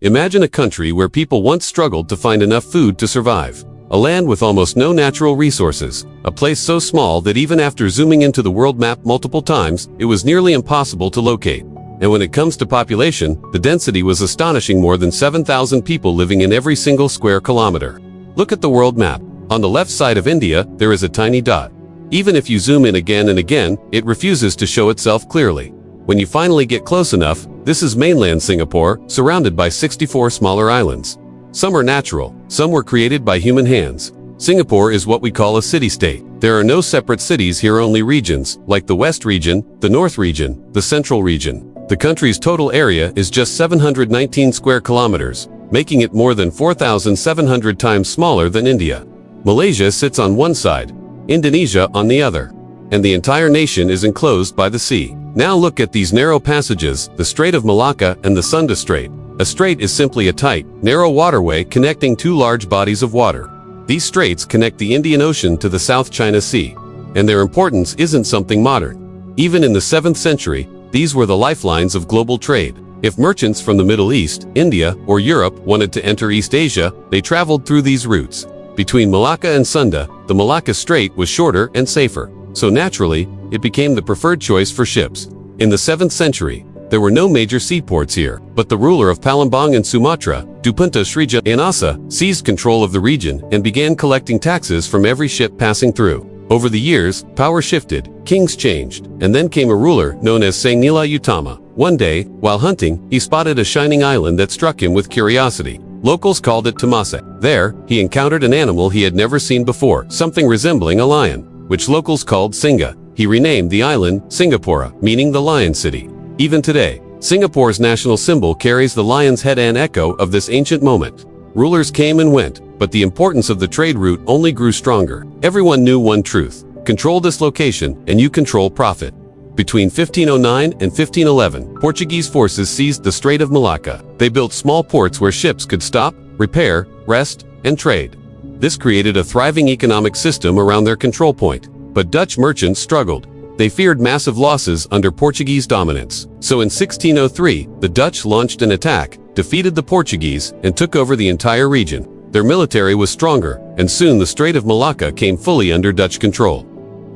Imagine a country where people once struggled to find enough food to survive. A land with almost no natural resources. A place so small that even after zooming into the world map multiple times, it was nearly impossible to locate. And when it comes to population, the density was astonishing, more than 7,000 people living in every single square kilometer. Look at the world map. On the left side of India, there is a tiny dot. Even if you zoom in again and again, it refuses to show itself clearly. When you finally get close enough, this is mainland Singapore, surrounded by 64 smaller islands. Some are natural, some were created by human hands. Singapore is what we call a city-state. There are no separate cities here, only regions, like the West region, the North region, the Central region. The country's total area is just 719 square kilometers, making it more than 4,700 times smaller than India. Malaysia sits on one side, Indonesia on the other, and the entire nation is enclosed by the sea. Now look at these narrow passages, the Strait of Malacca and the Sunda Strait. A strait is simply a tight, narrow waterway connecting two large bodies of water. These straits connect the Indian Ocean to the South China Sea, and their importance isn't something modern. Even in the 7th century, these were the lifelines of global trade. If merchants from the Middle East, India, or Europe wanted to enter East Asia, they traveled through these routes. Between Malacca and Sunda, the Malacca Strait was shorter and safer, so naturally, it became the preferred choice for ships. In the 7th century, there were no major seaports here, but the ruler of Palembang and Sumatra, Dupunta Srija Anasa, seized control of the region and began collecting taxes from every ship passing through. Over the years, power shifted, kings changed, and then came a ruler known as Sangnila Utama. One day, while hunting, he spotted a shining island that struck him with curiosity. Locals called it Tamase. There, he encountered an animal he had never seen before, something resembling a lion, which locals called Singa. He renamed the island Singapura, meaning the Lion City. Even today, Singapore's national symbol carries the lion's head, an echo of this ancient moment. Rulers came and went, but the importance of the trade route only grew stronger. Everyone knew one truth: control this location, and you control profit. Between 1509 and 1511, Portuguese forces seized the Strait of Malacca. They built small ports where ships could stop, repair, rest, and trade. This created a thriving economic system around their control point. But Dutch merchants struggled. They feared massive losses under Portuguese dominance. So in 1603, the Dutch launched an attack, defeated the Portuguese, and took over the entire region. Their military was stronger, and soon the Strait of Malacca came fully under Dutch control.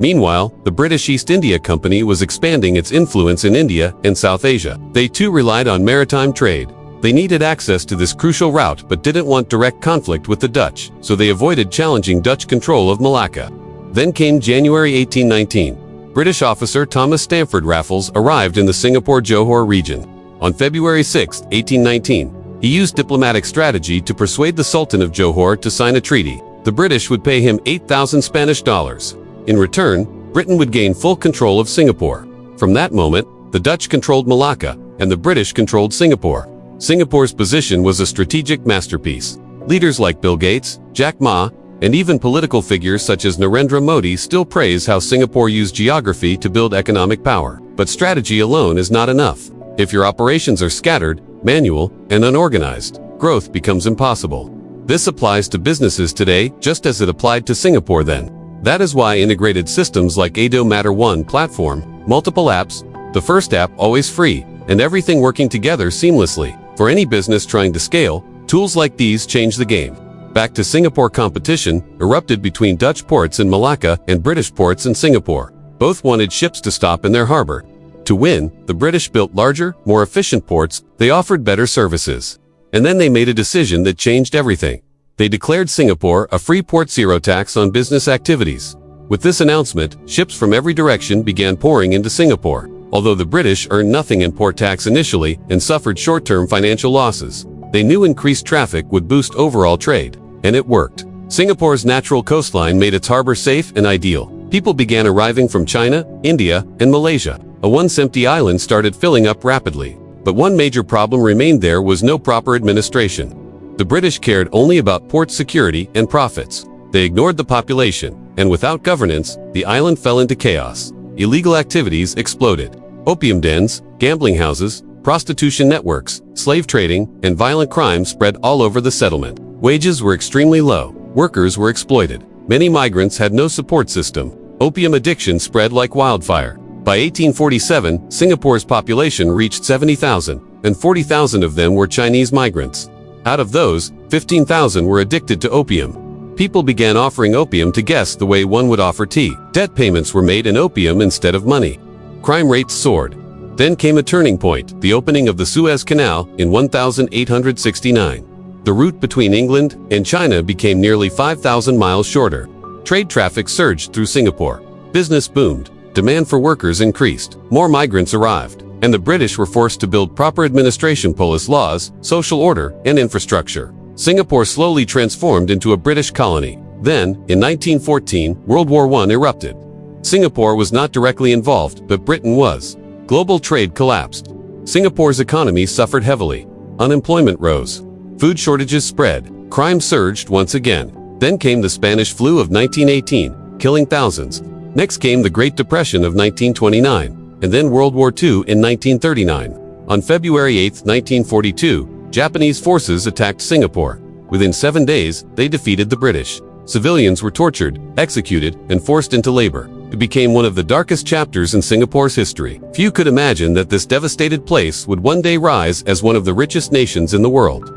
Meanwhile, the British East India Company was expanding its influence in India and South Asia. They too relied on maritime trade. They needed access to this crucial route but didn't want direct conflict with the Dutch, so they avoided challenging Dutch control of Malacca. Then came January 1819. British officer Thomas Stamford Raffles arrived in the Singapore-Johor region. On February 6, 1819, he used diplomatic strategy to persuade the Sultan of Johor to sign a treaty. The British would pay him 8,000 Spanish dollars. In return, Britain would gain full control of Singapore. From that moment, the Dutch controlled Malacca, and the British controlled Singapore. Singapore's position was a strategic masterpiece. Leaders like Bill Gates, Jack Ma, and even political figures such as Narendra Modi still praise how Singapore used geography to build economic power. But strategy alone is not enough. If your operations are scattered, manual, and unorganized, growth becomes impossible. This applies to businesses today just as it applied to Singapore then. That is why integrated systems like Ado Matter One platform, multiple apps, the first app always free, and everything working together seamlessly. For any business trying to scale, tools like these change the game. Back to Singapore, competition erupted between Dutch ports in Malacca and British ports in Singapore. Both wanted ships to stop in their harbor. To win, the British built larger, more efficient ports. They offered better services. And then they made a decision that changed everything. They declared Singapore a free port, zero tax on business activities. With this announcement, ships from every direction began pouring into Singapore. Although the British earned nothing in port tax initially and suffered short-term financial losses, they knew increased traffic would boost overall trade. And it worked. Singapore's natural coastline made its harbor safe and ideal. People began arriving from China, India, and Malaysia. A once empty island started filling up rapidly. But one major problem remained: there was no proper administration. The British cared only about port security and profits. They ignored the population, and without governance, the island fell into chaos. Illegal activities exploded. Opium dens, gambling houses, prostitution networks, slave trading, and violent crime spread all over the settlement. Wages were extremely low. Workers were exploited. Many migrants had no support system. Opium addiction spread like wildfire. By 1847, Singapore's population reached 70,000. and 40,000 of them were Chinese migrants. Out of those, 15,000 were addicted to opium. People began offering opium to guests the way one would offer tea. Debt payments were made in opium instead of money. Crime rates soared. Then came a turning point, the opening of the Suez Canal in 1869. The route between England and China became nearly 5,000 miles shorter. Trade traffic surged through Singapore. Business boomed. Demand for workers increased. More migrants arrived, and the British were forced to build proper administration, police laws, social order, and infrastructure. Singapore slowly transformed into a British colony. Then, in 1914, World War I erupted. Singapore was not directly involved, but Britain was. Global trade collapsed. Singapore's economy suffered heavily. Unemployment rose. Food shortages spread. Crime surged once again. Then came the Spanish flu of 1918, killing thousands. Next came the Great Depression of 1929, and then World War II in 1939. On February 8, 1942, Japanese forces attacked Singapore. Within 7 days, they defeated the British. Civilians were tortured, executed, and forced into labor. It became one of the darkest chapters in Singapore's history. Few could imagine that this devastated place would one day rise as one of the richest nations in the world.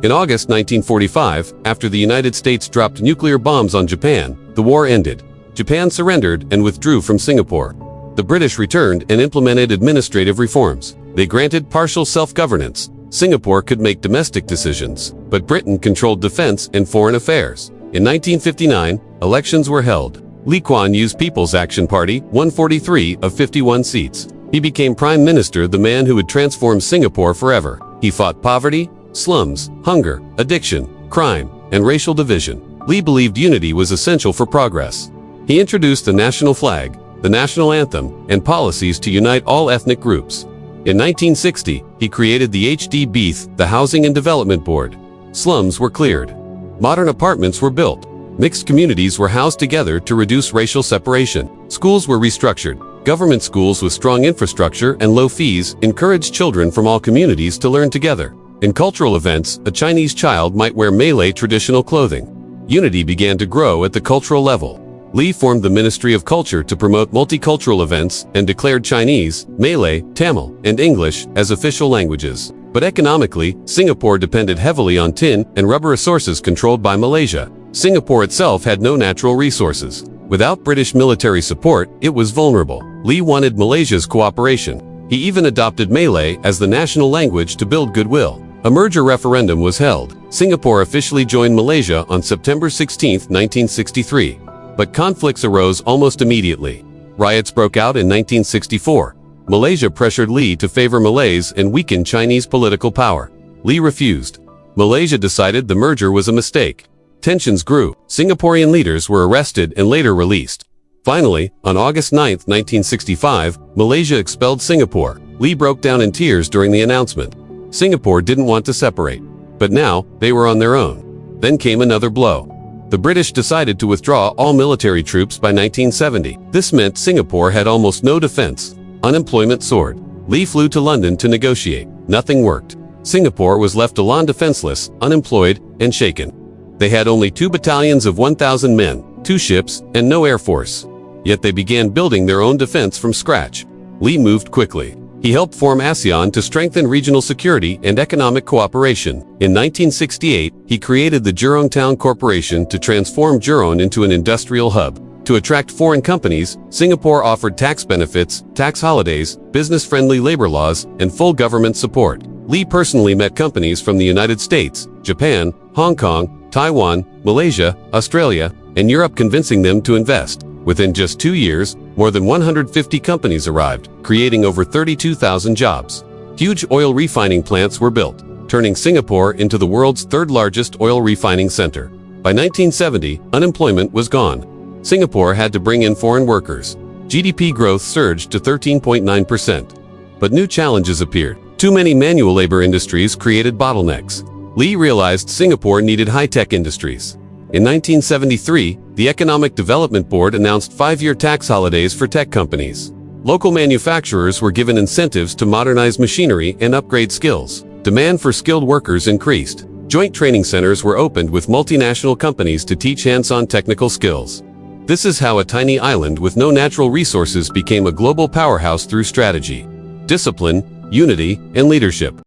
In August 1945, after the United States dropped nuclear bombs on Japan, the war ended. Japan surrendered and withdrew from Singapore. The British returned and implemented administrative reforms. They granted partial self-governance. Singapore could make domestic decisions, but Britain controlled defense and foreign affairs. In 1959, elections were held. Lee Kuan Yew's People's Action Party won 43 of 51 seats. He became Prime Minister, the man who would transform Singapore forever. He fought poverty, slums, hunger, addiction, crime, and racial division. Lee believed unity was essential for progress. He introduced the national flag, the national anthem, and policies to unite all ethnic groups. In 1960, he created the HDB, the Housing and Development Board. Slums were cleared. Modern apartments were built. Mixed communities were housed together to reduce racial separation. Schools were restructured. Government schools with strong infrastructure and low fees encouraged children from all communities to learn together. In cultural events, a Chinese child might wear Malay traditional clothing. Unity began to grow at the cultural level. Lee formed the Ministry of Culture to promote multicultural events and declared Chinese, Malay, Tamil, and English as official languages. But economically, Singapore depended heavily on tin and rubber resources controlled by Malaysia. Singapore itself had no natural resources. Without British military support, it was vulnerable. Lee wanted Malaysia's cooperation. He even adopted Malay as the national language to build goodwill. A merger referendum was held. Singapore officially joined Malaysia on September 16, 1963. But conflicts arose almost immediately. Riots broke out in 1964. Malaysia pressured Lee to favor Malays and weaken Chinese political power. Lee refused. Malaysia decided the merger was a mistake. Tensions grew. Singaporean leaders were arrested and later released. Finally, on August 9, 1965, Malaysia expelled Singapore. Lee broke down in tears during the announcement. Singapore didn't want to separate. But now, they were on their own. Then came another blow. The British decided to withdraw all military troops by 1970. This meant Singapore had almost no defense. Unemployment soared. Lee flew to London to negotiate. Nothing worked. Singapore was left alone, defenseless, unemployed, and shaken. They had only 2 battalions of 1,000 men, 2 ships, and no air force. Yet they began building their own defense from scratch. Lee moved quickly. He helped form ASEAN to strengthen regional security and economic cooperation. In 1968, he created the Jurong Town Corporation to transform Jurong into an industrial hub. To attract foreign companies, Singapore offered tax benefits, tax holidays, business-friendly labor laws, and full government support. Lee personally met companies from the United States, Japan, Hong Kong, Taiwan, Malaysia, Australia, and Europe, convincing them to invest. Within just 2 years, more than 150 companies arrived, creating over 32,000 jobs. Huge oil refining plants were built, turning Singapore into the world's 3rd largest oil refining center. By 1970, unemployment was gone. Singapore had to bring in foreign workers. GDP growth surged to 13.9%. But new challenges appeared. Too many manual labor industries created bottlenecks. Lee realized Singapore needed high-tech industries. In 1973, the Economic Development Board announced 5-year tax holidays for tech companies. Local manufacturers were given incentives to modernize machinery and upgrade skills. Demand for skilled workers increased. Joint training centers were opened with multinational companies to teach hands-on technical skills. This is how a tiny island with no natural resources became a global powerhouse through strategy, discipline, unity, and leadership.